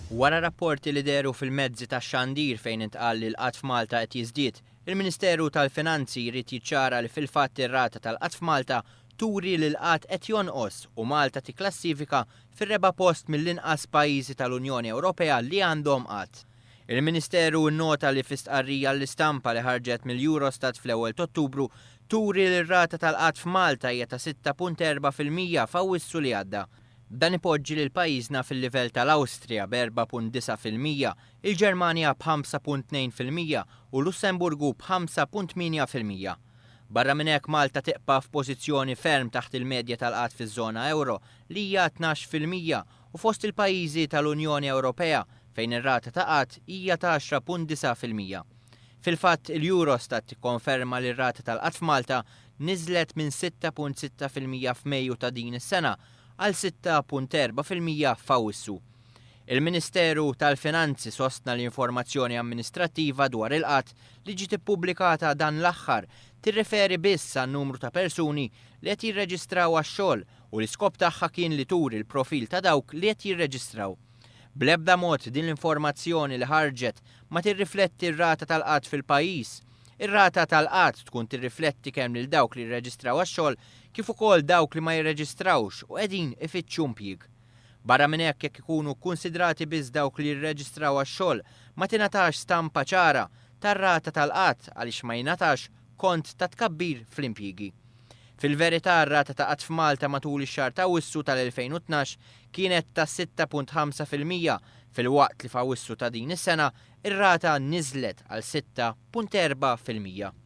Wara rapporti li deru fil-mezzi tax-xandir fejn intqal li l-qatt f'Malta qed jiżdied, il-Ministeru tal-Finanzi jrid jiċċara li fil-fatt ir-rata tal-qatt f'Malta turi li l-qatt qed jonqos u Malta tikklassifika fir-reba' post mill-inqas pajjiżi tal-Unjoni Ewropea li għandhom qatt. Il-Ministeru nnota li fl-istqarrija l-istampa li ħarġet mill-Eurostat fl-ewwel ta' Ottubru turi li r-rata tal-qatt f'Malta hija ta' 6.4% f'Awwissu li għadda. Dan ipoġġi lil pajjiżna fil-livell tal-Awstrija b'4.9%, il-Ġermanja b'5.2% u Lussemburgu b'5.8%. Barra minn hekk Malta teqpa' f'pożizzjoni ferm taħt il-medja tal-qatt fiż-żona euro li hija 12% u fost il-pajjiżi tal-Unjoni Ewropea fejn ir-rata ta' qatt hija ta' 10.9%. Fil-fatt il-Eurostat tikkonferma li r-rata tal-qatt f'Malta niżlet minn 6.6% f'Mejju ta' din is-sena għal 6.4% f'Awwissu. Il-Ministeru tal-Finanzi sostna l-informazzjoni amministrattiva dwar il-qatt li ġiet ippubblikata dan l-aħħar tirreferi biss għan numru ta' persuni li qed jirreġistraw għax-xogħol u l-iskop tagħha kien li turi l-profil ta' dawk li qed jirreġistraw. Bl-ebda mod din l-informazzjoni li ħarġet ma tirrifletti r-rata tal-qatt fil-pajjiż. Ir-rata tal-qatt tkun tirrifletti kemm lil dawk li jirreġistraw għax-xogħol kif ukoll dawk li ma jirreġistrawx u qegħdin ifittxu impjieg. Barra minn hekk jekk ikunu kkunsidrati biss dawk li jirreġistraw għax-xogħol ma tingħatax stampa ċara tar-rata tal-qatt għaliex ma jingħatax kont ta' tkabbir fl-impjiegi. Fil-verità r-rata ta' qatt f'Malta matul ix-xahar ta' Awwissu tal-2012 kienet ta' 6.5% fil-waqt li f'Awwissu ta' din is-sena ir-rata niżlet għal 6.4%.